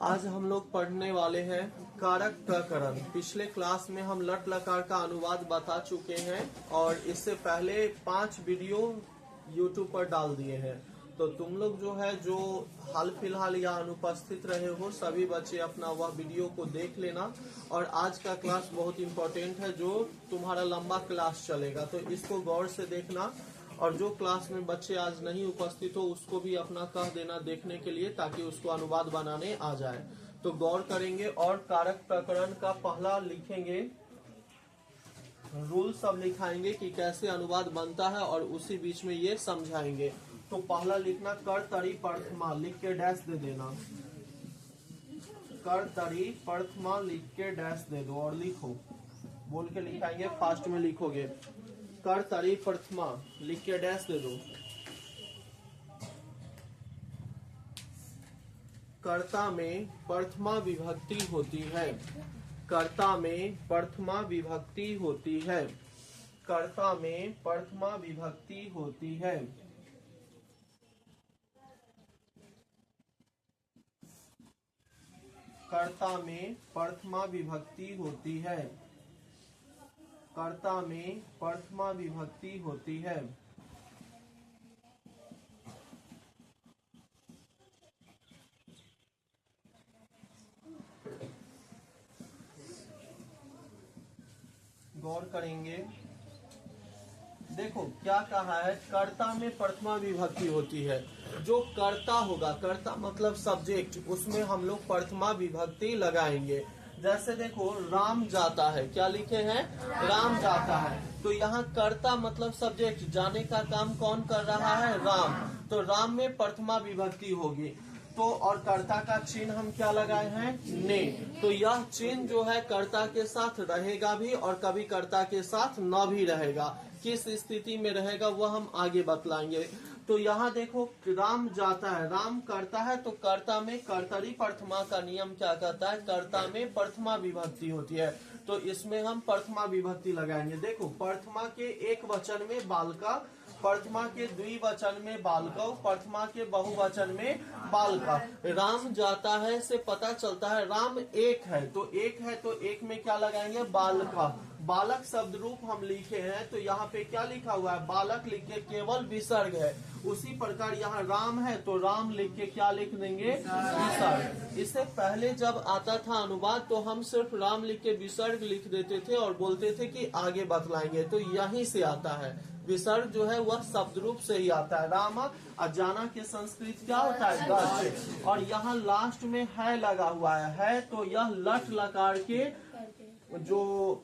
आज हम लोग पढ़ने वाले हैं कारक प्रकरण। पिछले क्लास में हम लट लकार का अनुवाद बता चुके हैं और इससे पहले 5 वीडियो YouTube पर डाल दिए हैं। तो तुम लोग जो है जो हाल फिलहाल या अनुपस्थित रहे हो सभी बच्चे अपना वह वीडियो को देख लेना। और आज का क्लास बहुत इम्पोर्टेंट है जो तुम्हारा लंबा क्लास चलेगा, तो इसको गौर से देखना। और जो क्लास में बच्चे आज नहीं उपस्थित हो उसको भी अपना कह देना देखने के लिए, ताकि उसको अनुवाद बनाने आ जाए। तो गौर करेंगे और कारक प्रकरण का पहला लिखेंगे, रूल सब लिखाएंगे कि कैसे अनुवाद बनता है और उसी बीच में ये समझाएंगे। तो पहला लिखना कर्तरी प्रथमा, लिख के डैश दे देना। कर्तरी प्रथमा लिख के डैश दे दो और लिखो, बोल के लिखाएंगे, फास्ट में लिखोगे। कर्तरी प्रथमा लिख के डैश दे दो। कर्ता में प्रथमा विभक्ति होती है। कर्ता में प्रथमा विभक्ति होती है। कर्ता में प्रथमा विभक्ति होती है। कर्ता में प्रथमा विभक्ति होती है। कर्ता में प्रथमा विभक्ति होती है। गौर करेंगे, देखो क्या कहा है, कर्ता में प्रथमा विभक्ति होती है। जो कर्ता होगा, कर्ता मतलब सब्जेक्ट, उसमें हम लोग प्रथमा विभक्ति लगाएंगे। जैसे देखो राम जाता है, क्या लिखे हैं, राम जाता है। तो यहाँ कर्ता मतलब सब्जेक्ट, जाने का काम कौन कर रहा है, राम। तो राम में प्रथमा विभक्ति होगी। तो और कर्ता का चिन्ह हम क्या लगाए हैं, ने। तो यह चिन्ह जो है कर्ता के साथ रहेगा भी और कभी कर्ता के साथ न भी रहेगा। किस स्थिति में रहेगा वह हम आगे बतलाएंगे। तो यहाँ देखो राम जाता है, राम करता है, तो कर्ता में कर्तरी प्रथमा का नियम क्या कहता है, कर्ता में प्रथमा विभक्ति होती है। तो इसमें हम प्रथमा विभक्ति लगाएंगे। देखो प्रथमा के एक वचन में बालका, प्रथमा के द्विवचन में बालकौ, प्रथमा के बहुवचन में बालका। राम जाता है से पता चलता है राम एक है, तो एक में क्या लगाएंगे, बालका। बालक शब्द रूप हम लिखे हैं, तो यहाँ पे क्या लिखा हुआ है, बालक लिख के केवल विसर्ग है। उसी प्रकार यहाँ राम है तो राम लिख के क्या लिख देंगे, विसर्ग। इससे पहले जब आता था अनुवाद तो हम सिर्फ राम लिख के विसर्ग लिख देते थे और बोलते थे कि आगे बतलाएंगे। तो यहीं से आता है विसर्ग, जो है वह शब्द रूप से ही आता है। राम और जाना के संस्कृत क्या होता है, गच्छ। और यहाँ लास्ट में है लगा हुआ है, तो यह लट लकार के जो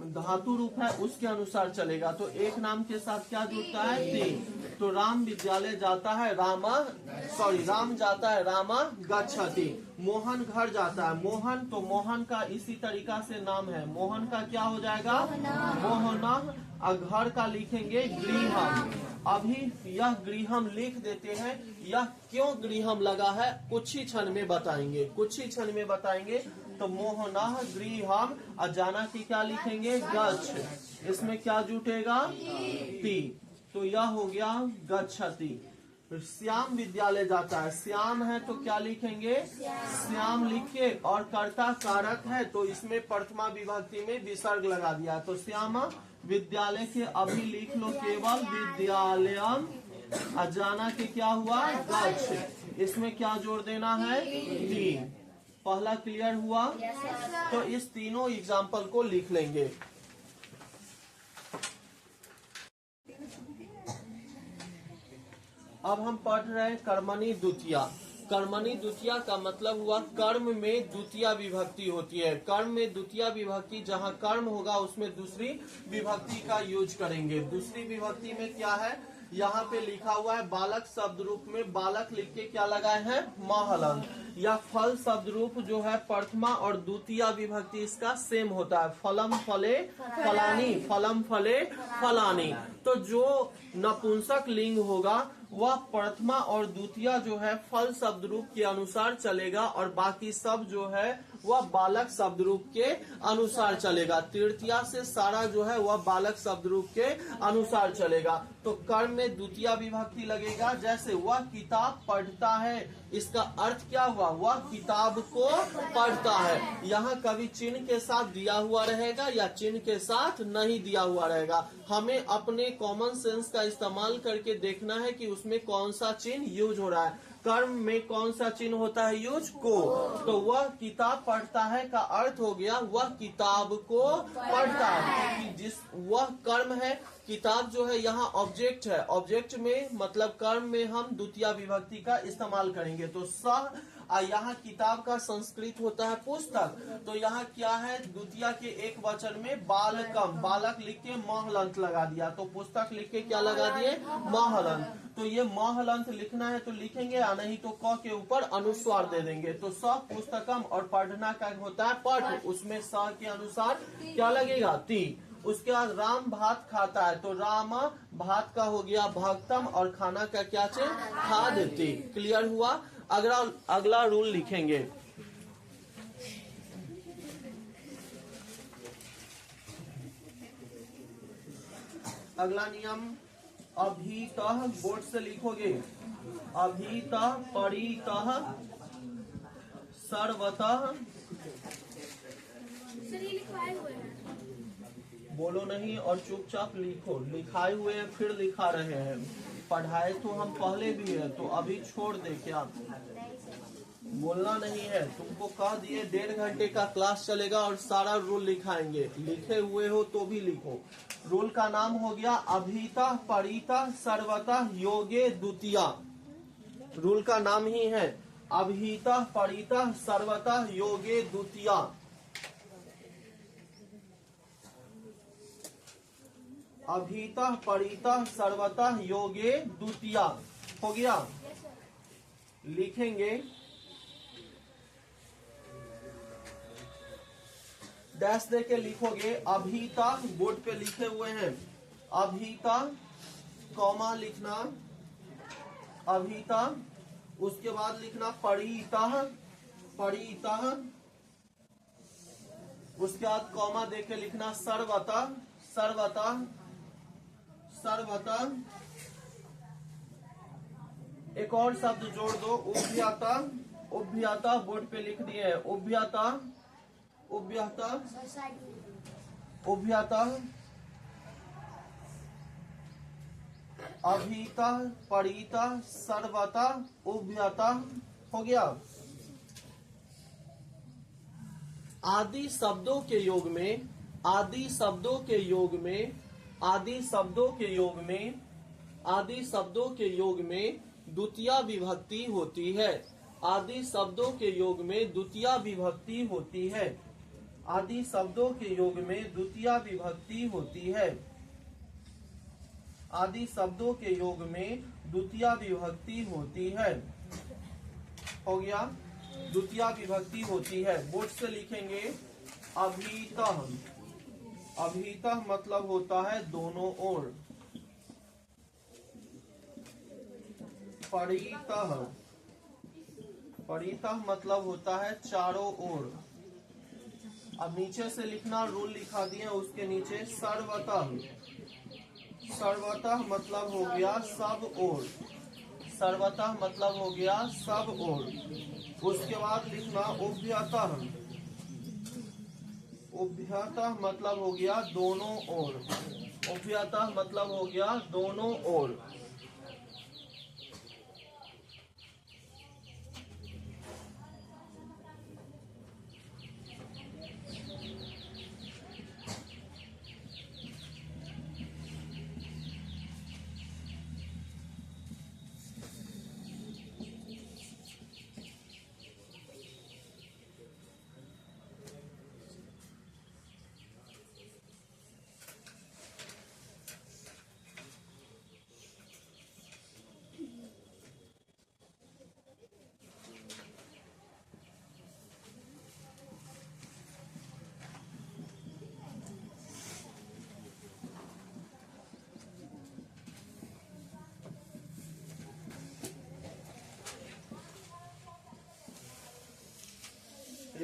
धातु रूप है उसके अनुसार चलेगा। तो एक नाम के साथ क्या जुड़ता है, ती। तो राम विद्यालय जाता है, राम जाता है, रामा गच्छति। मोहन घर जाता है, मोहन, तो मोहन का इसी तरीका से नाम है, मोहन का क्या हो जाएगा, मोहना। और घर का लिखेंगे गृहम। अभी यह गृहम लिख देते हैं, यह क्यों गृहम लगा है कुछ ही क्षण में बताएंगे। तो मोहना गृहम, और जाना की क्या लिखेंगे, गच्छ। इसमें क्या जुटेगा, ती। तो यह हो गया गच्छति। श्याम विद्यालय जाता है, श्याम है तो क्या लिखेंगे, श्याम लिख के, और कर्ता कारक है तो इसमें प्रथमा विभक्ति में विसर्ग लगा दिया। तो श्यामा विद्यालय के अभी लिख लो केवल विद्यालयम, अजाना के क्या हुआ, गच्छ। इसमें क्या जोड़ देना है, ती। पहला क्लियर हुआ। तो इस तीनों एग्जाम्पल को लिख लेंगे। अब हम पढ़ रहे हैं कर्मणि द्वितीया। कर्मणि द्वितीया का मतलब हुआ कर्म में द्वितीया विभक्ति होती है। कर्म में द्वितीया विभक्ति, जहाँ कर्म होगा उसमें दूसरी विभक्ति का यूज करेंगे। दूसरी विभक्ति में क्या है, यहाँ पे लिखा हुआ है बालक शब्द रूप में बालक लिख के क्या लगाए हैं, महलन। या फल शब्द रूप जो है प्रथमा और द्वितीया विभक्ति इसका सेम होता है, फलम फले फलानी, फलम फले फलानी। तो जो नपुंसक लिंग होगा वह प्रथमा और द्वितीया जो है फल शब्द रूप के अनुसार चलेगा, और बाकी सब जो है वह बालक शब्द रूप के अनुसार चलेगा। तृतीया से सारा जो है वह बालक शब्द रूप के अनुसार चलेगा। तो कर्म में द्वितीय विभक्ति लगेगा। जैसे वह किताब पढ़ता है, इसका अर्थ क्या हुआ, वह किताब को पढ़ता है। यहाँ कभी चिन्ह के साथ दिया हुआ रहेगा या चिन्ह के साथ नहीं दिया हुआ रहेगा। हमें अपने कॉमन सेंस का इस्तेमाल करके देखना है कि उसमें कौन सा चिन्ह यूज हो रहा है। कर्म में कौन सा चिन्ह होता है यूज, को। तो वह किताब पढ़ता है का अर्थ हो गया वह किताब को पढ़ता है, क्योंकि जिस वह कर्म है, किताब जो है यहाँ ऑब्जेक्ट है। ऑब्जेक्ट में मतलब कर्म में हम द्वितीय विभक्ति का इस्तेमाल करेंगे। तो सह यहाँ किताब का संस्कृत होता है पुस्तक। तो यहाँ क्या है, द्वितीय के एक वचन में बालकम, बालक लिख के महलंत लगा दिया। तो पुस्तक लिख के क्या लगा दिए, महलंत। तो ये महलंत लिखना है तो लिखेंगे, या नहीं तो क के ऊपर अनुस्वार दे देंगे। तो स पुस्तकम और पढ़ना का होता है पठ, उसमें स के अनुसार क्या लगेगा, ती। उसके बाद राम भात खाता है, तो राम भात का हो गया भक्तम और खाना का क्या चाहिए, खाद्य। क्लियर हुआ। अगला रूल लिखेंगे। अगला नियम, अभीतः, बोर्ड से लिखोगे, अभीतः परितः सर्वतः। बोलो नहीं और चुपचाप लिखो। लिखाए हुए हैं फिर लिखा रहे हैं, पढ़ाए तो हम पहले भी है, तो अभी छोड़ दे क्या, बोलना नहीं है। तुमको कह दिए 1.5 घंटे का क्लास चलेगा और सारा रूल लिखाएंगे। लिखे हुए हो तो भी लिखो। रूल का नाम हो गया अभीतः परितः सर्वतः योगे द्वितीया। रूल का नाम ही है अभीतः परितः सर्वतः योगे द्वितीया। अभीतः परितः सर्वतः योगे द्वितीया हो गया। लिखेंगे, डैश दे के लिखोगे। अभीतः बोर्ड पे लिखे हुए हैं, अभीतः कॉमा लिखना, अभीतः, उसके बाद लिखना परितः, परितः, उसके बाद कॉमा दे के लिखना सर्वतः, सर्वतः, सर्वतः। एक और शब्द जोड़ दो, उभ्यतः, उभ्यतः बोर्ड पे लिख दिए हैं, उभ्यतः, उभ्यतः, उभ्यतः, अभीतः परितः सर्वतः उभ्यतः हो गया। आदि शब्दों के योग में, आदि शब्दों के योग में, आदि शब्दों के योग में, आदि शब्दों के योग में द्वितीय विभक्ति होती है। आदि शब्दों के योग में द्वितीय विभक्ति होती है। आदि शब्दों के योग में द्वितीय विभक्ति होती है। आदि शब्दों के योग में द्वितीय विभक्ति होती है। हो गया, द्वितीय विभक्ति होती है। बोर्ड से लिखेंगे अभीतः। अभीतः मतलब होता है दोनों ओर। परितः, परितः मतलब होता है चारों ओर। अब नीचे से लिखना, रूल लिखा दिए उसके नीचे, सर्वतः। सर्वतः मतलब हो गया सब ओर। सर्वतः मतलब हो गया सब ओर। उसके बाद लिखना उभ्यतः। उभ्यतः मतलब हो गया दोनों ओर। उभ्यतः मतलब हो गया दोनों ओर।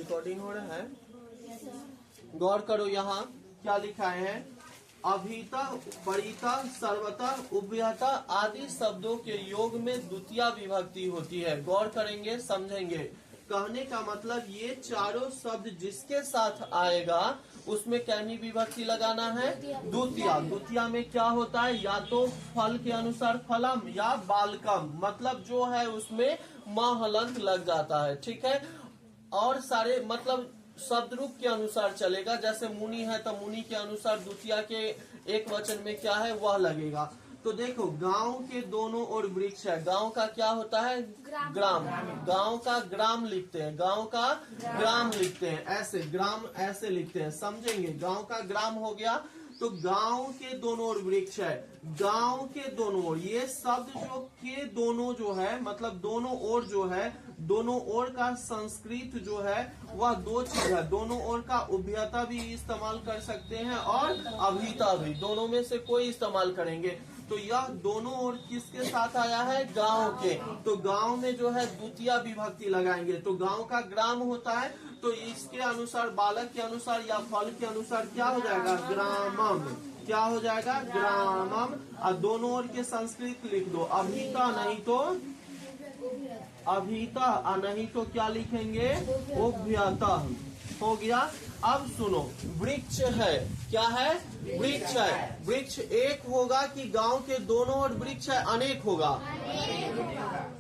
रिकॉर्डिंग हो रहा है। गौर करो यहाँ क्या लिखा है। अभिता, परिता, सर्वता, उभयता आदि शब्दों के योग में द्वितीय विभक्ति होती है। गौर करेंगे, समझेंगे। कहने का मतलब ये चारों शब्द जिसके साथ आएगा उसमें कैनी विभक्ति लगाना है, द्वितीय। द्वितीय में क्या होता है, या तो फल के अनुसार फलम या बालकम, मतलब जो है उसमें म हलंत लग जाता है। ठीक है। और सारे मतलब शब्द रूप के अनुसार चलेगा। जैसे मुनि है तो मुनि के अनुसार द्वितीय के एक वचन में क्या है वह लगेगा। तो देखो, गांव के दोनों ओर वृक्ष है। गांव का क्या होता है, ग्राम। गांव का ग्राम लिखते हैं, गांव का ग्राम लिखते हैं। ऐसे ग्राम ऐसे लिखते हैं, समझेंगे। गांव का ग्राम हो गया। तो गांव के दोनों ओर वृक्ष है। गांव के दोनों ओर, ये शब्द जो के दोनों जो है मतलब दोनों ओर जो है, दोनों ओर का संस्कृत जो है वह दो चीज है। दोनों ओर का उभयता भी इस्तेमाल कर सकते हैं और अभिता भी, दोनों में से कोई इस्तेमाल करेंगे। तो यह दोनों ओर किसके साथ आया है, गांव के। तो गांव में जो है द्वितीय विभक्ति लगाएंगे। तो गांव का ग्राम होता है, तो इसके अनुसार बालक के अनुसार या फल के अनुसार क्या हो जाएगा, ग्रामम। क्या हो जाएगा, ग्रामम। और दोनों ओर के संस्कृत लिख दो, अभिता नहीं तो अभिता, नहीं तो क्या लिखेंगे, उभयता। हो गया। अब सुनो, वृक्ष है, क्या है, वृक्ष है। वृक्ष एक होगा कि गांव के दोनों ओर वृक्ष है, अनेक होगा,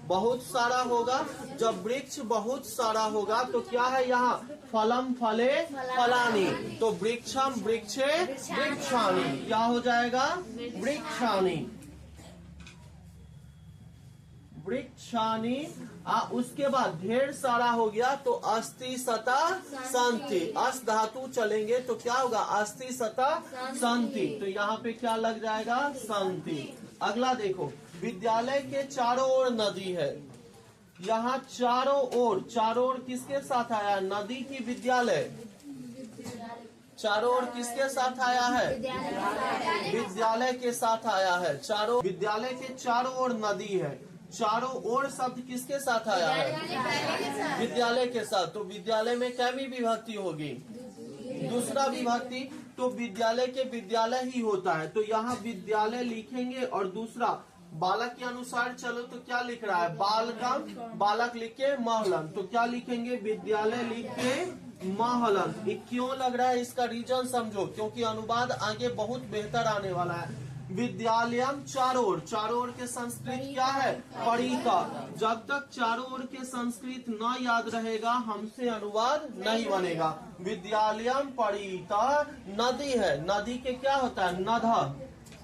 बहुत सारा होगा। जब वृक्ष बहुत सारा होगा तो क्या है यहाँ, फलम फले फलानी। तो वृक्षम वृक्षे वृक्षानी, क्या हो जाएगा, वृक्षानी, वृक्षानी। उसके बाद ढेर सारा हो गया तो अस्ति सता संति। अस धातु चलेंगे तो क्या होगा, अस्ति सता संति। तो यहाँ पे क्या लग जाएगा, संति। अगला देखो, विद्यालय के चारों ओर नदी है। यहाँ चारों ओर किसके साथ आया, नदी की विद्यालय। चारों ओर किसके साथ आया है, विद्यालय के साथ आया है। चारों विद्यालय के चारों ओर नदी है। चारों ओर शब्द किसके साथ आया है, विद्यालय के साथ। तो विद्यालय में कैमी विभक्ति होगी, दूसरा विभक्ति। तो विद्यालय के विद्यालय ही होता है। तो यहाँ विद्यालय लिखेंगे और दूसरा बालक के अनुसार चलो तो क्या लिख रहा है, बालकम। बालक लिख के महलन, तो क्या लिखेंगे, विद्यालय लिख के महलन। ये क्यों लग रहा है, इसका रीजन समझो, क्योंकि अनुवाद आगे बहुत बेहतर आने वाला है। विद्यालयम चारों ओर के संस्कृत क्या है, परिता। जब तक चारों ओर के संस्कृत न याद रहेगा हमसे अनुवाद नहीं बनेगा। विद्यालयम परिता, नदी है, नदी के क्या होता है, नधा।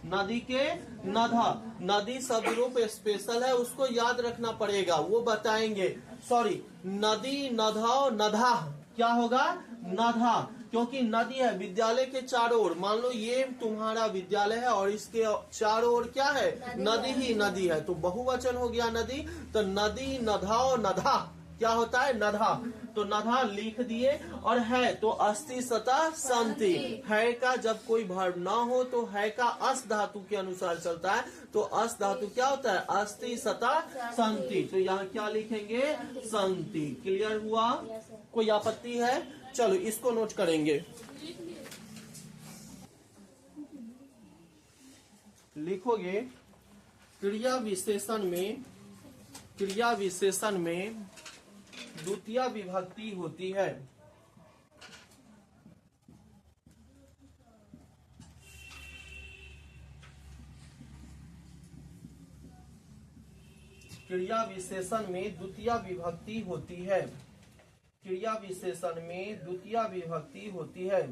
नदी के नधा, नदी शब्द रूप स्पेशल है, उसको याद रखना पड़ेगा, वो बताएंगे। सॉरी, नदी, नधा, नधा क्या होगा, नधा, क्योंकि नदी है। विद्यालय के चारों ओर, मान लो ये तुम्हारा विद्यालय है और इसके चारों ओर क्या है, नदी ही नदी है, तो बहुवचन हो गया नदी। तो नदी, नधा और नधा क्या होता है, नधा। तो नधा लिख दिए। और है तो अस्ति सता संति। है का जब कोई वर्ब ना हो तो है का अस धातु के अनुसार चलता है। तो अस धातु क्या होता है, अस्ति सता संति। तो यहाँ क्या लिखेंगे, संति। क्लियर हुआ, कोई आपत्ति है, चलो इसको नोट करेंगे। लिखोगे, क्रिया विशेषण में द्वितीय विभक्ति होती है। क्रिया विशेषण में द्वितीय विभक्ति होती है। क्रिया विशेषण में द्वितीय विभक्ति होती है।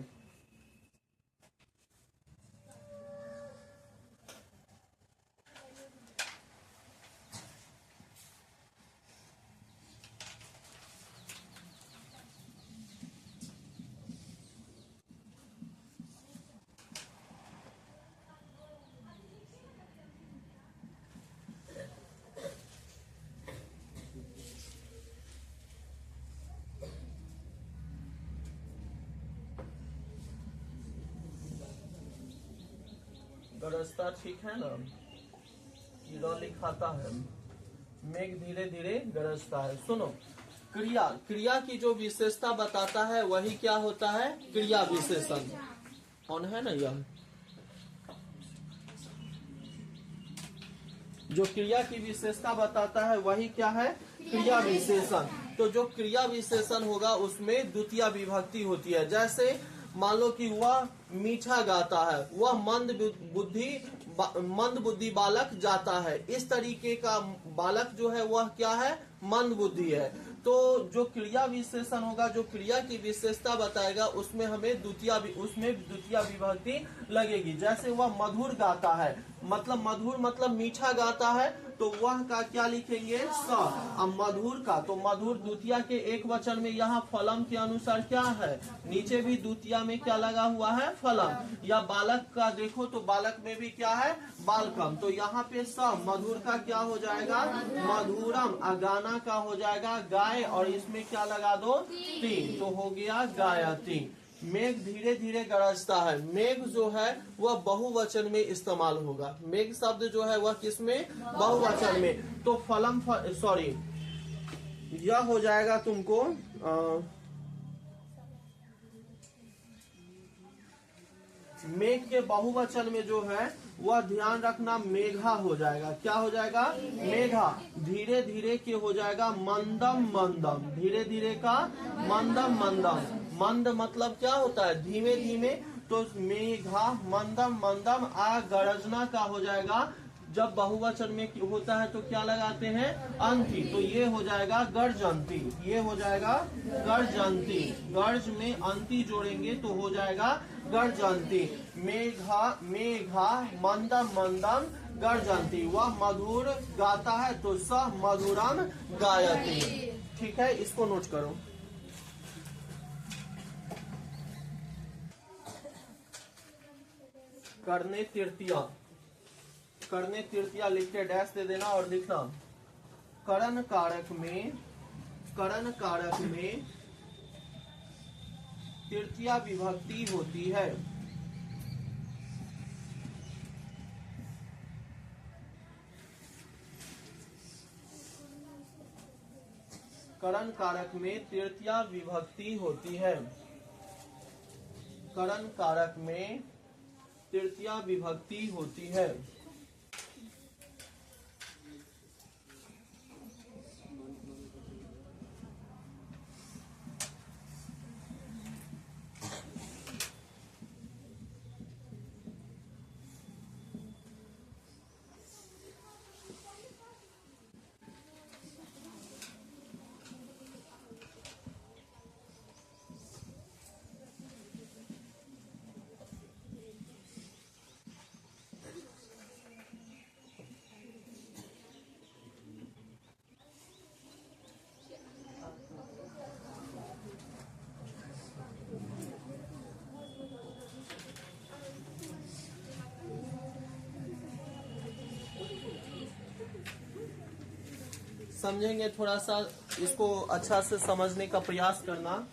गरजता ठीक है ना, कीड़ा लिखाता है, मेघ धीरे धीरे गरजता है। सुनो, क्रिया, क्रिया की जो विशेषता बताता है वही क्या होता है, क्रिया विशेषण। कौन है ना यह जो क्रिया की विशेषता बताता है वही क्या है, क्रिया विशेषण। तो जो क्रिया विशेषण होगा उसमें द्वितीय विभक्ति होती है। जैसे मान लो कि वह मीठा गाता है, वह मंद बुद्धि बालक जाता है। इस तरीके का बालक जो है वह क्या है, मंद बुद्धि है। तो जो क्रिया विशेषण होगा, जो क्रिया की विशेषता बताएगा उसमें हमें द्वितीय विभक्ति लगेगी। जैसे वह मधुर गाता है, मतलब मधुर मतलब मीठा गाता है, तो वह का क्या लिखेंगे, स। अब मधुर का, तो मधुर द्वितीय के एक वचन में यहाँ फलम के अनुसार क्या है, नीचे भी द्वितीय में क्या लगा हुआ है, फलम। या बालक का देखो तो बालक में भी क्या है, बालकम। तो यहाँ पे स, मधुर का क्या हो जाएगा, मधुरम। गाना का हो जाएगा गाय, और इसमें क्या लगा दो, तीन, तो हो गया गायती। मेघ धीरे धीरे गरजता है, मेघ जो है वह बहुवचन में इस्तेमाल होगा। मेघ शब्द जो है वह किसमें, बहुवचन में। तो फलम सॉरी यह हो जाएगा तुमको मेघ के बहुवचन में जो है वह ध्यान रखना मेघा हो जाएगा। क्या हो जाएगा, मेघा। धीरे धीरे के हो जाएगा मंदम मंदम, धीरे धीरे का मंदम मंदम। मंद मतलब क्या होता है, धीमे धीमे। तो मेघा मंदम मंदम। गरजना का हो जाएगा, जब बहुवचन में होता है तो क्या लगाते हैं, अंति। तो ये हो जाएगा गर्जंती, ये हो जाएगा गर्जंती। गर्ज में अंति जोड़ेंगे तो हो जाएगा गर्जंती। मेघा मेघा मंदम मंदम गर्जंती। वह मधुर गाता है तो स मधुरम गायती। ठीक है, इसको नोट करो। करने तृतीया, करने तृतीया लिख के डैश दे देना और लिखना करण कारक में, करण कारक में तृतीया विभक्ति होती है। करण कारक में तृतीया विभक्ति होती है। करण कारक में तृतीया विभक्ति होती है। समझेंगे, थोड़ा सा इसको अच्छा से समझने का प्रयास करना।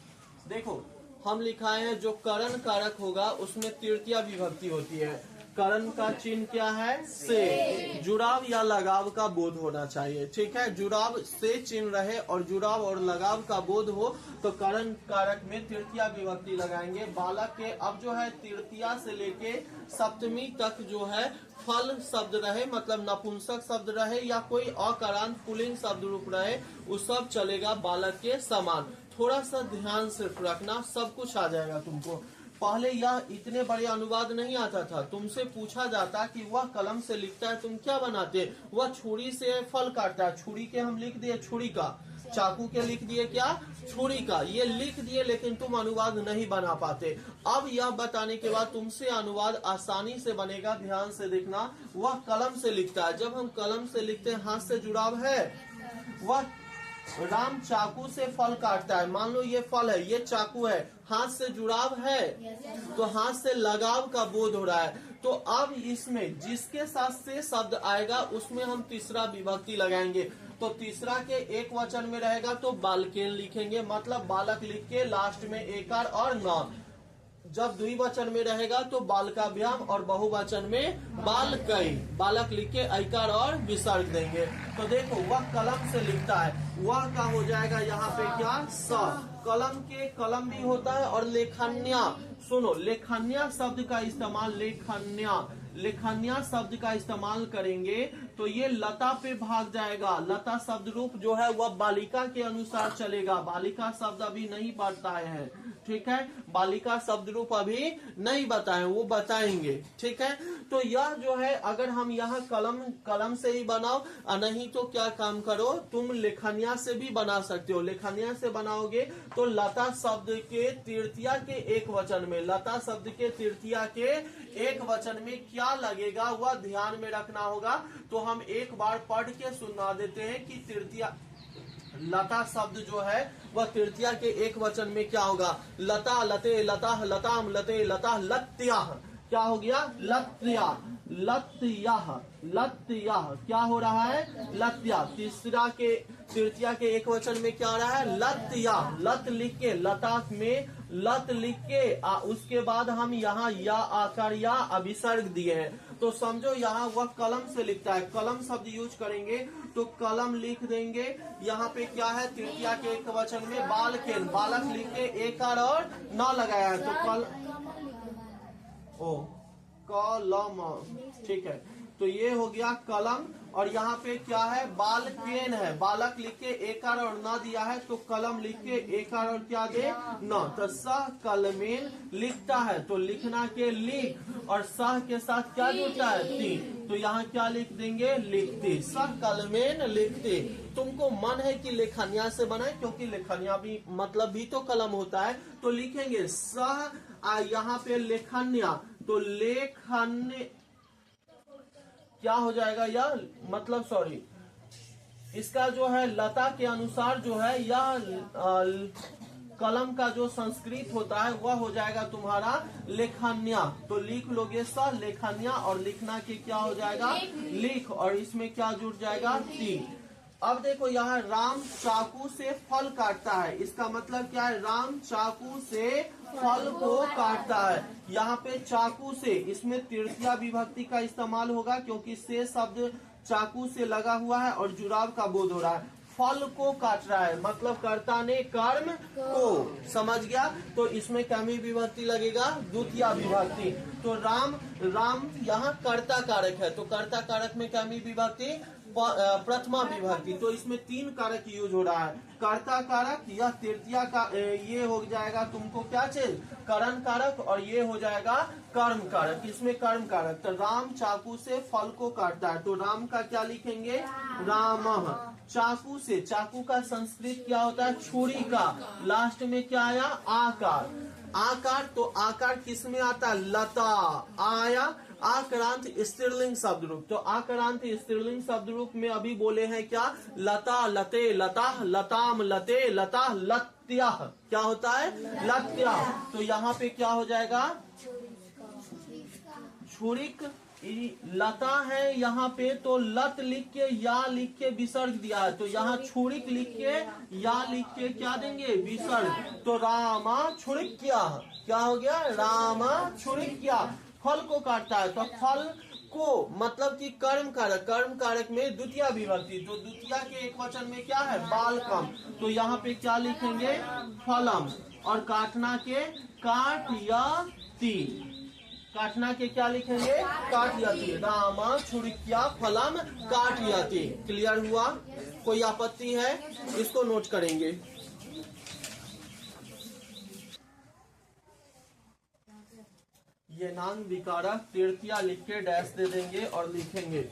देखो हम लिखाए हैं जो करण कारक होगा उसमें तृतीया विभक्ति होती है। करण का चिन्ह क्या है, से। जुड़ाव या लगाव का बोध होना चाहिए। ठीक है, जुड़ाव से चिन्ह रहे और जुड़ाव और लगाव का बोध हो तो करण कारक में तृतीया विभक्ति लगाएंगे। बालक के अब जो है तृतीया से लेके सप्तमी तक जो है फल शब्द रहे, मतलब नपुंसक शब्द रहे या कोई अकारांत पुल्लिंग शब्द रूप रहे, वो सब चलेगा बालक के समान। थोड़ा सा ध्यान से रखना, सब कुछ आ जाएगा तुमको। पहले यह इतने बड़े अनुवाद नहीं आता था, तुमसे पूछा जाता कि वह कलम से लिखता है तुम क्या बनाते, वह छुरी से फल काटता है, छुरी के हम लिख दिए छुरी का, चाकू के लिख दिए क्या, छुरी का, ये लिख दिए लेकिन तुम अनुवाद नहीं बना पाते। अब यह बताने के बाद तुमसे अनुवाद आसानी से बनेगा। ध्यान से देखना, वह कलम से लिखता है। जब हम कलम से लिखते हैं हाथ से जुड़ाव है। वह राम चाकू से फल काटता है, मान लो ये फल है, ये चाकू है, हाथ से जुड़ाव है तो हाथ से लगाव का बोध हो रहा है। तो अब इसमें जिसके साथ से शब्द आएगा उसमें हम तीसरा विभक्ति लगाएंगे। तो तीसरा के एक वचन में रहेगा तो बालकेन लिखेंगे, मतलब बालक लिख के लास्ट में एकार और न। जब द्विवचन में रहेगा तो बालकाभ्याम और बहुवचन में बालकई, बालक लिख के ऐकार और विसर्ग देंगे। तो देखो वह कलम से लिखता है, वह का हो जाएगा यहाँ पे क्या, स। कलम के कलम भी होता है और लेखन्या, सुनो लेखन्या शब्द का इस्तेमाल, लेखन्या शब्द का इस्तेमाल करेंगे तो ये लता पे भाग जाएगा। लता शब्द रूप जो है वह बालिका के अनुसार चलेगा, बालिका शब्द अभी नहीं बताए हैं, ठीक है, बालिका शब्द रूप अभी नहीं बताए, वो बताएंगे, ठीक है। तो यह जो है अगर हम यहाँ कलम से ही बनाओ, नहीं तो क्या काम करो, तुम लेखनिया से भी बना सकते हो। लेखनिया से बनाओगे तो लता शब्द के तृतीया के एक वचन में, लता शब्द के तृतीया के एक वचन में क्या लगेगा वह ध्यान में रखना होगा। तो हम एक बार पढ़ के सुना देते हैं कि तृतीया लता शब्द जो है वह तृतीया के एक वचन में क्या होगा, लता, लते, लता, लताम, लते, लता, लत्या, क्या हो गया, लत्या, लत्याह, लत्याह, क्या हो रहा है, लत्या। तीसरा के तृतीया के एक वचन में क्या हो रहा है, लत्या, लत लिख के, लता में लत लिख के उसके बाद हम यहाँ या आकार या अभिसर्ग दिए हैं। तो समझो यहाँ वह कलम से लिखता है, कलम शब्द यूज करेंगे तो कलम लिख देंगे। यहाँ पे क्या है, तृतीया के एक वचन में बालकेन, बालक लिख के एकार और न लगाया है तो कलम, ठीक है। तो ये हो गया कलम, और यहाँ पे क्या है, बालकेन है, बालक लिख के एकार और न दिया है तो कलम लिख के एकार और क्या दे, न। तो सह कलमेन लिखता है, तो लिखना के लिख और सह के साथ क्या जुड़ता है, ती, तो यहाँ क्या लिख देंगे, लिखते, सह कलमेन लिखते। तुमको मन है कि लेखनिया से बनाए, क्योंकि लेखनिया भी मतलब भी तो कलम होता है, तो लिखेंगे सह, यहाँ पे लेखन्या, तो लेखन्य क्या हो जाएगा, यह मतलब सॉरी, इसका जो है लता के अनुसार जो है यह कलम का जो संस्कृत होता है वह हो जाएगा तुम्हारा लेखन्या। तो लिख लोगे स लेखन्या, और लिखना के क्या हो जाएगा, लिख, और इसमें क्या जुड़ जाएगा, ती। अब देखो यहाँ राम चाकू से फल काटता है, इसका मतलब क्या है, राम चाकू से फल को काटता है। यहाँ पे चाकू से, इसमें तृतीया विभक्ति का इस्तेमाल होगा क्योंकि से शब्द चाकू से लगा हुआ है और जुड़ाव का बोध हो रहा है। फल को काट रहा है मतलब कर्ता ने कर्म को, समझ गया। तो इसमें कमी विभक्ति लगेगा, द्वितीया विभक्ति। तो राम, राम यहाँ कर्ता कारक है, तो कर्ता कारक में कमी विभक्ति प्रथमा विभक्ति। तो इसमें तीन कारक यूज हो रहा है, कर्ता कारक, यह तृतीया का, ये हो जाएगा तुमको क्या चीज, करण कारक, और ये हो जाएगा कर्म कारक। इसमें कर्म कारक, तो राम चाकू से फल को काटता है, तो राम का क्या लिखेंगे, रामः। चाकू से, चाकू का संस्कृत क्या होता है, छुरी का, लास्ट में क्या आया, आकार, आकार। तो आकार किस में आता है, लता आया, आक्रांत स्त्रीलिंग शब्द रूप। तो आक्रांत स्त्रीलिंग शब्द रूप में अभी बोले हैं क्या, लता, लते, लता, लताम, लते, लता, लत्या, क्या होता है, लत्या। तो यहाँ पे क्या हो जाएगा, छुरिक, लता है यहाँ पे, तो लत लिख के या लिख के विसर्ग दिया है, तो यहाँ छुरिक लिख के या लिख के क्या देंगे, विसर्ग। तो रामा छुरिक्या, क्या हो गया, रामा छुरिक्या, फल को काटता है। तो फल को मतलब कि कर्म कारक, कर्म कारक में द्वितीया विभक्ति, तो द्वितीया के एक वचन में क्या है, बालकम। तो यहाँ पे क्या लिखेंगे, फलम, और काटना के काटयति, काटना के क्या लिखेंगे, काटयति, रामा छुरिक्या फलम काटयति। क्लियर हुआ, कोई आपत्ति है, इसको नोट करेंगे। ये नाम विकारक तृतीया लिख के डैश दे देंगे और लिखेंगे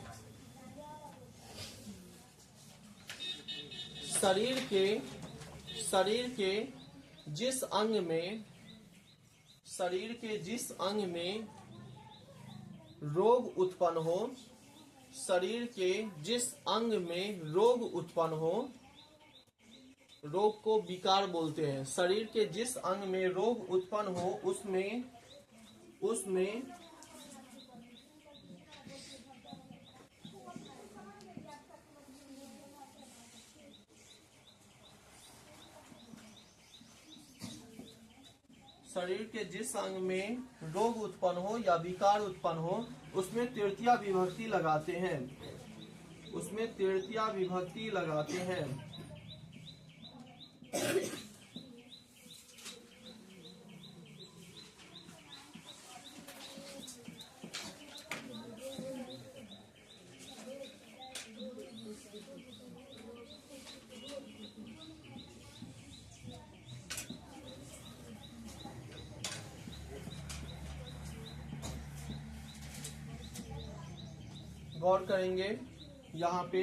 शरीर के जिस अंग में, शरीर के जिस अंग में रोग उत्पन्न हो, शरीर के जिस अंग में रोग उत्पन्न हो, रोग को विकार बोलते हैं। शरीर के जिस अंग में रोग उत्पन्न हो उसमें शरीर के जिस अंग में रोग उत्पन्न हो या विकार उत्पन्न हो उसमें तृतीया विभक्ति लगाते हैं, उसमें तृतीया विभक्ति लगाते हैं। गौर करेंगे यहाँ पे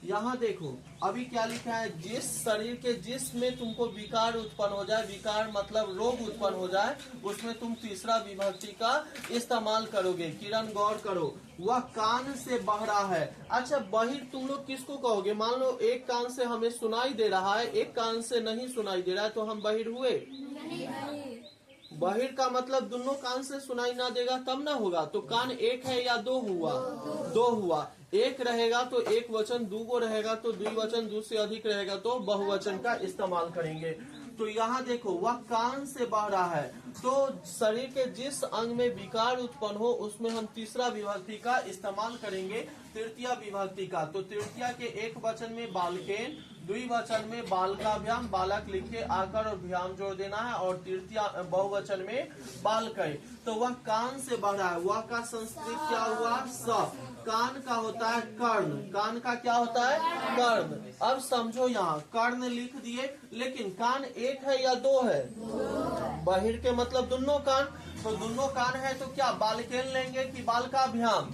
यहाँ देखो अभी क्या लिखा है, जिस शरीर के जिसमें तुमको विकार उत्पन्न हो जाए, विकार मतलब रोग उत्पन्न हो जाए, उसमें तुम तीसरा विभक्ति का इस्तेमाल करोगे। किरण गौर करो, वह कान से बह रहा है। अच्छा बहिर तुम लोग किसको कहोगे? मान लो एक कान से हमें सुनाई दे रहा है, एक कान से नहीं सुनाई दे रहा है, तो हम बहिर हुए? बहिर का मतलब दोनों कान से सुनाई ना देगा तब ना होगा। तो कान एक है या दो हुआ? दो हुआ। एक रहेगा तो एक वचन, दूगो रहेगा तो द्विवचन, दो से अधिक रहेगा तो बहुवचन का इस्तेमाल करेंगे। तो यहाँ देखो वह कान से बह रहा है, तो शरीर के जिस अंग में विकार उत्पन्न हो उसमें हम तीसरा विभक्ति का इस्तेमाल करेंगे, तृतीया विभक्ति का। तो तृतीया के एक वचन में बालकेन, द्विवचन में बालकाभ्याम, बालक लिखे आकर और भ्याम जोड़ देना है, और तृतीया बहुवचन में बालकय। तो वह कान से बह रहा है, वह का संस्कृत क्या हुआ? स। कान का होता है कर्ण, कान का क्या होता है? कर्ण। अब समझो यहाँ कर्ण लिख दिए, लेकिन कान एक है या दो है? बहिर के मतलब दोनों कान, तो दोनों कान है तो क्या बालकेन लेंगे कि बालकाभ्याम?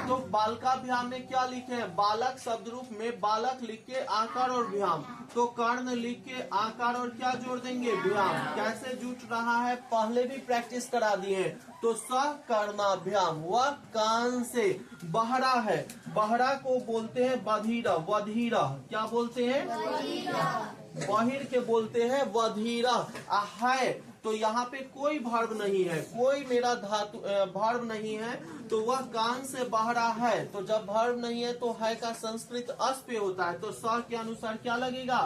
तो बालकाभ्याम में क्या लिखे हैं? बालक शब्द रूप में बालक लिख के आकार और भ्याम, तो कर्ण लिख के आकार और क्या जोड़ देंगे? भ्याम। कैसे जुट रहा है पहले भी प्रैक्टिस करा दिए। तो सकर्णाभ्याम, वह कान से बहरा है। बहरा को बोलते हैं बधिरा, वधीरा। क्या बोलते हैं? बहिर के बोलते हैं वधीरा। है तो यहाँ पे कोई भर्व नहीं है, कोई मेरा धातु भर्व नहीं है, तो वह कान से बहरा है। तो जब भर्व नहीं है तो है का संस्कृत अस पे होता है, तो स के अनुसार क्या लगेगा?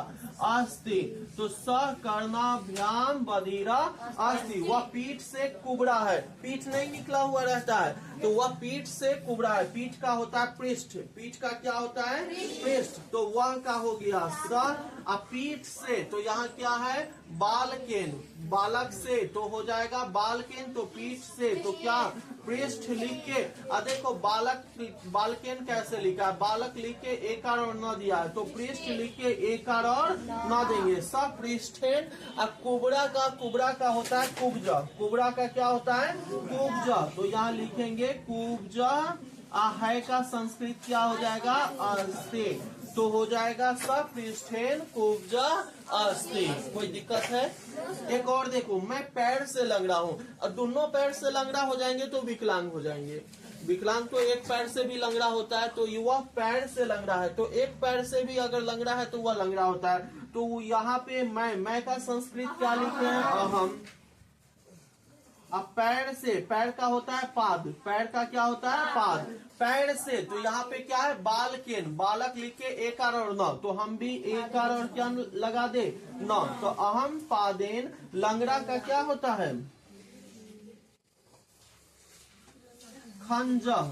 अस्ति। तो सकर्णाभ्याम बधिरा अस्ति। वह पीठ से कुबड़ा है, पीठ नहीं निकला हुआ रहता है, तो वह पीठ से कुबड़ा है। पीठ का होता है पृष्ठ, पीठ का क्या होता है? पृष्ठ। तो वह का हो गया स। पीठ से तो यहाँ क्या है? बालकेन, बालक से तो हो जाएगा बालकेन, तो पीठ से तो क्या? पृष्ठ लिख के। देखो बालक, बालकेन कैसे लिखा है? बालक लिख के एकार और न दिया है, तो पृष्ठ लिख के एकार और न देंगे। सब पृष्ठेन। कुबड़ा का, कुबड़ा का होता है कुब्जा, कुबड़ा का क्या होता है? कुब्जा। तो यहाँ लिखेंगे कुब्जा। है का संस्कृत क्या हो जाएगा? अस्ति। तो हो जाएगा सपृष्ठेन कुब्जा अस्ति। कोई दिक्कत है? एक और देखो, मैं पैर से लंगड़ा हूँ, और दोनों पैर से लंगड़ा हो जाएंगे तो विकलांग हो जाएंगे। विकलांग तो एक पैर से भी लंगड़ा होता है, तो युवा पैर से लंगड़ा है, तो एक पैर से भी अगर लंगड़ा है तो वह लंगड़ा होता है। तो यहाँ पे मैं का संस्कृत क्या लिखे हैं? अहम। अब पैर से, पैर का होता है पाद, पैर का क्या होता है? पाद। पैर से तो यहाँ पे क्या है? बालकेन, बालक लिख के एकार और न, तो हम भी एकार और क्या लगा दे? न। तो अहम पादेन। लंगड़ा का क्या होता है? खंजह,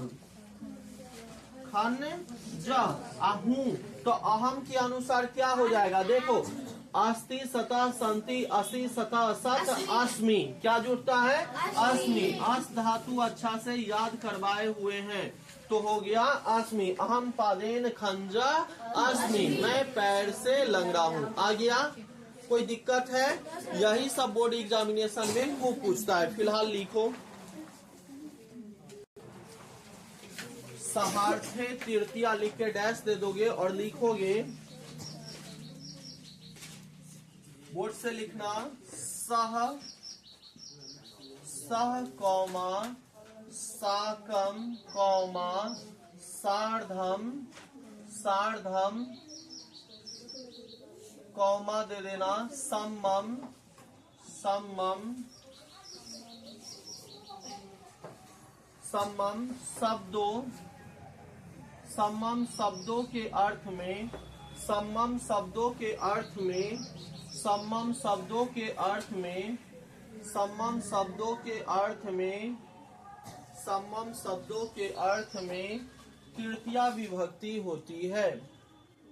खंजह। आहू तो अहम के अनुसार क्या हो जाएगा? देखो अस्ति सतह संति असि सतह सत अस्मि, क्या जुड़ता है? अस्मि। अस धातु अच्छा से याद करवाए हुए हैं, तो हो गया अस्मि। अहम पादेन खंजा अस्मि, मैं पैर से लंगड़ा हूँ। आ गया? कोई दिक्कत है? यही सब बोर्ड एग्जामिनेशन में खूब पूछता है। फिलहाल लिखो सहार्थे तृतीया लिख के डैश दे दोगे और लिखोगे, बोर्ड से लिखना सह, सह कौमा साकम कौमा सार्धम, सार्धम कौमा दे देना सम्मम, सम्मम, सम्मम शब्दों, सम्मम शब्दों के अर्थ में, सम्मम शब्दों के अर्थ में, सम्मम शब्दों के अर्थ में, सम्मम शब्दों के अर्थ में, सम्मम शब्दों के अर्थ में तृतीया विभक्ति होती है।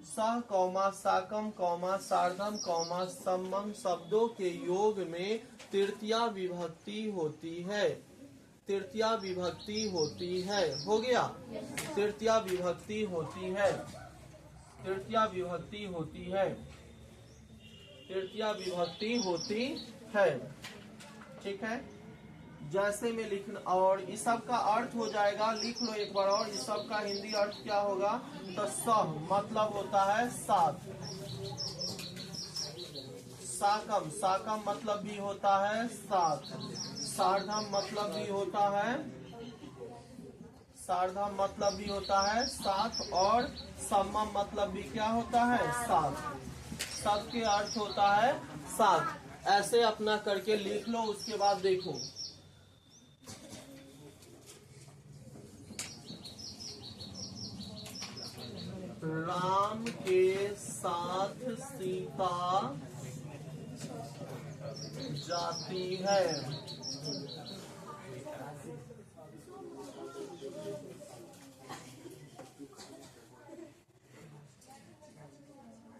सह कौमा साकम कौमा सार्धम कौमा सम्मम शब्दों के योग में तृतीया विभक्ति होती है। तृतीया विभक्ति होती है। हो गया? तृतीया विभक्ति होती है। तृतीया विभक्ति होती है। तृतीया विभक्ति होती है। ठीक है? जैसे में लिखना, और इस सब का अर्थ हो जाएगा, लिख लो एक बार और। इस सब का हिंदी अर्थ क्या होगा? तो सह मतलब होता है साथ। साकम, साकम मतलब भी होता है साथ। सार्धम मतलब भी होता है, सार्धम मतलब भी होता है साथ। और सम्मम मतलब भी क्या होता है? साथ। सबके अर्थ होता है साथ। ऐसे अपना करके लिख लो, उसके बाद देखो। राम के साथ सीता जाती है।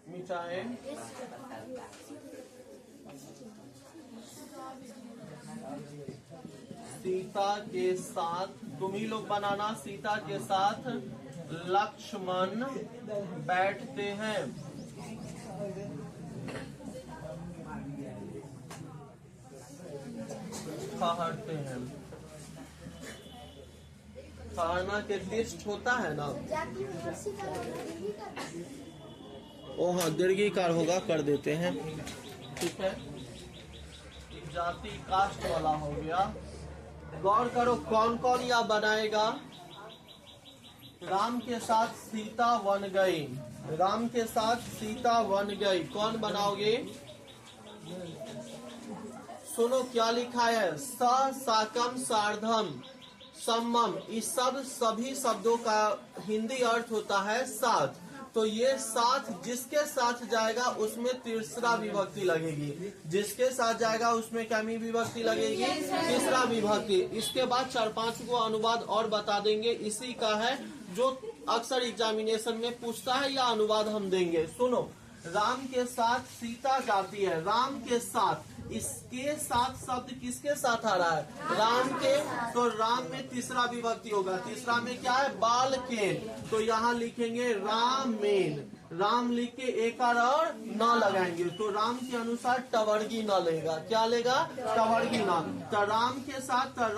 मिटाए। सीता के साथ, तुम ही लोग बनाना। सीता के साथ लक्ष्मण बैठते हैं। ठहरते हैं। ठहरना के टेस्ट होता है ना। ओ हाँ, दीर्घिकार होगा, कर देते हैं। ठीक है, जाति कास्ट वाला हो गया। गौर करो कौन कौन यह बनाएगा। राम के साथ सीता बन गई। राम के साथ सीता बन गई, कौन बनाओगे? सुनो क्या लिखा है। स साकम सार्धम सम्मम, इस सब सभी शब्दों का हिंदी अर्थ होता है साथ। तो ये साथ जिसके साथ जाएगा उसमें तीसरा विभक्ति लगेगी। जिसके साथ जाएगा उसमें क्या विभक्ति लगेगी? तीसरा विभक्ति। इसके बाद 4-5 को अनुवाद और बता देंगे। इसी का है जो अक्सर एग्जामिनेशन में पूछता है, या अनुवाद हम देंगे। सुनो, राम के साथ सीता जाती है। राम के साथ, इसके साथ शब्द किसके साथ आ रहा है? राम के। तो राम में तीसरा विभक्ति होगा। तीसरा में क्या है? बाल के। तो यहाँ लिखेंगे रामेन। राम लिख के एक और न लगाएंगे, तो राम के अनुसार टवर्गी न लेगा। क्या लेगा? टवर्गी न। तो राम के साथ, तो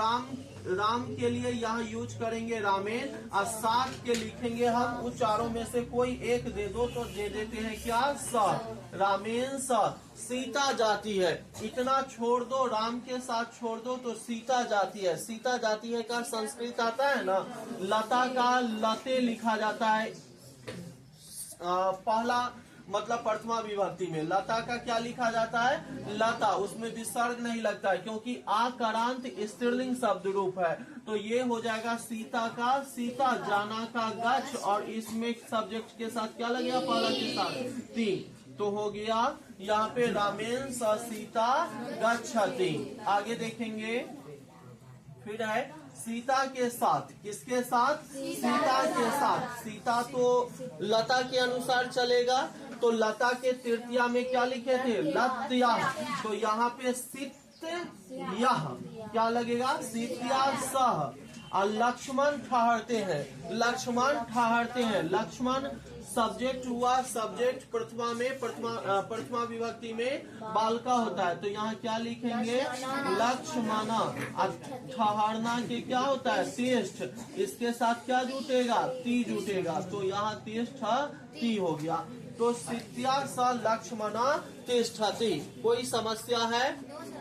राम के लिए यहाँ यूज करेंगे रामेन, और साथ के लिखेंगे हम उन चारों में से कोई एक दे दो, तो दे देते हैं क्या? स। रामेन स। सीता जाती है, इतना छोड़ दो, राम के साथ छोड़ दो तो सीता जाती है। सीता जाती है का संस्कृत आता है ना, लता का लते लिखा जाता है। पहला मतलब प्रथमा विभक्ति में लता का क्या लिखा जाता है? लता। उसमें विसर्ग नहीं लगता है, क्योंकि आकारांत स्त्रीलिंग शब्द रूप है। तो ये हो जाएगा सीता का, सीता जाना का गच्छ, और इसमें सब्जेक्ट के साथ क्या लगेगा? पहला के साथ ती। तो हो गया यहाँ पे रामेण स सीता गच्छति। आगे देखेंगे, फिर है सीता के साथ। किसके साथ? सीता के साथ। सीता तो लता के अनुसार चलेगा, तो लता के तृतीया में क्या लिखे थे? लत्या। तो यहाँ पे सित यह क्या लगेगा? सित्या सह। और लक्ष्मण ठहरते हैं। लक्ष्मण ठहरते हैं। लक्ष्मण सब्जेक्ट हुआ। सब्जेक्ट प्रथमा में, प्रथमा विभक्ति में बाल का होता है। तो यहाँ क्या लिखेंगे? लक्ष्मण। ठहरना के क्या होता है? तिष्ठ। इसके साथ क्या जुटेगा? ती जुटेगा। तो यहाँ तिष्ठ ती हो गया। तो सित्या स लक्ष्मण तिष्ठति। कोई समस्या है?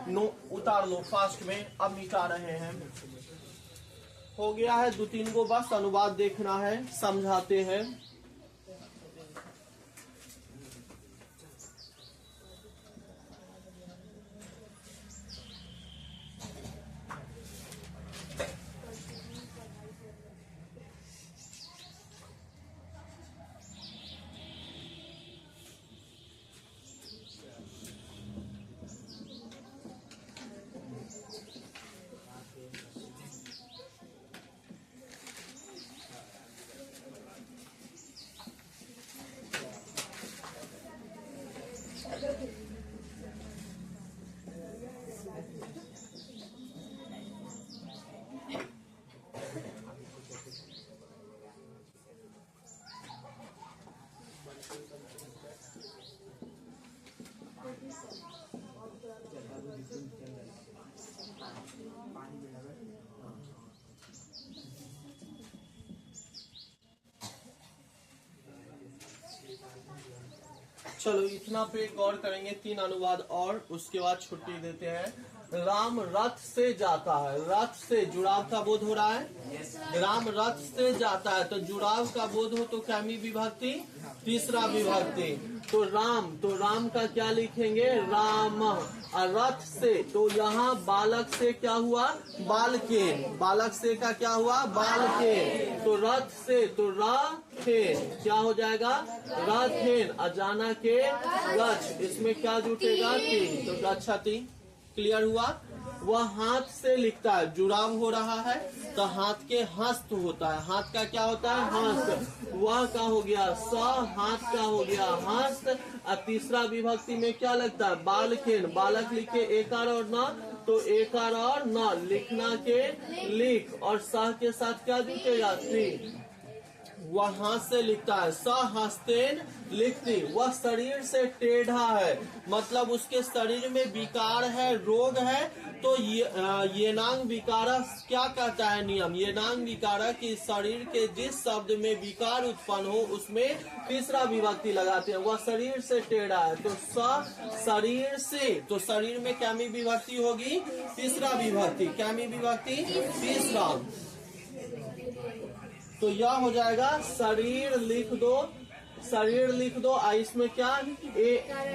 नो, उतार लो फास्ट में। अब मिटा रहे हैं। हो गया है 2-3 को, बस अनुवाद देखना है, समझाते हैं। चलो इतना पे गौर करेंगे, 3 अनुवाद और उसके बाद छुट्टी देते हैं। राम रथ से जाता है, रथ से जुड़ाव का बोध हो रहा है। राम रथ से जाता है तो जुड़ाव का बोध हो तो कैमी विभक्ति, तीसरा विभक्ति। तो राम का क्या लिखेंगे, राम। और रथ से तो यहाँ बालक से क्या हुआ, बालकेन। बालक से का क्या हुआ, बालकेन। तो रथ से तो राथेन क्या हो जाएगा, राथेन। अजाना के गच्छ, इसमें क्या जुटेगा, तीन। तो गच्छति क्लियर हुआ। वह हाथ से लिखता है, जुड़ाव हो रहा है तो हाथ के हस्त होता है। हाथ का क्या होता है, हस्त। वह का हो गया स, हाथ का हो गया हस्त। और तीसरा विभक्ति में क्या लगता है, बालकेन। बालक लिखे एकार और न, तो एकार और न, लिखना के लिख। और सह के साथ क्या जुटेगा, त्री। वह हाथ से लिखता है, स हस्तेन लिखती। वह शरीर से टेढ़ा है, मतलब उसके शरीर में विकार है, रोग है। तो ये नांग विकारा क्या कहता है नियम, ये नांग विकारा कि शरीर के जिस शब्द में विकार उत्पन्न हो उसमें तीसरा विभक्ति लगाते हैं। वह शरीर से टेढ़ा है तो स शरीर से, तो शरीर में कैमी विभक्ति होगी, तीसरा विभक्ति। कैमी विभक्ति तीसरा, तो यह हो जाएगा शरीर लिख दो, शरीर लिख दो। इसमें क्या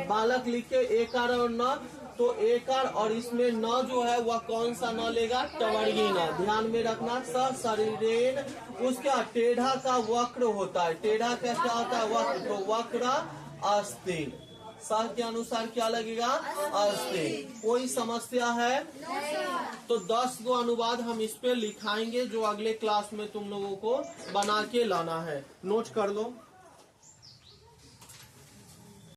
बालक लिख के एकार और न, तो एकार और इसमें न जो है वह कौन सा न लेगा, टवर्गी न। ध्यान में रखना, स शरीरेन। उसका टेढ़ा का वक्र होता है, टेढ़ा का क्या होता है, वक्र। तो वक्र अस्ति, सह के अनुसार क्या लगेगा, अस्ति। कोई समस्या है तो 10 गो अनुवाद हम इस पे लिखाएंगे जो अगले क्लास में तुम लोगों को बना के लाना है। नोट कर लो।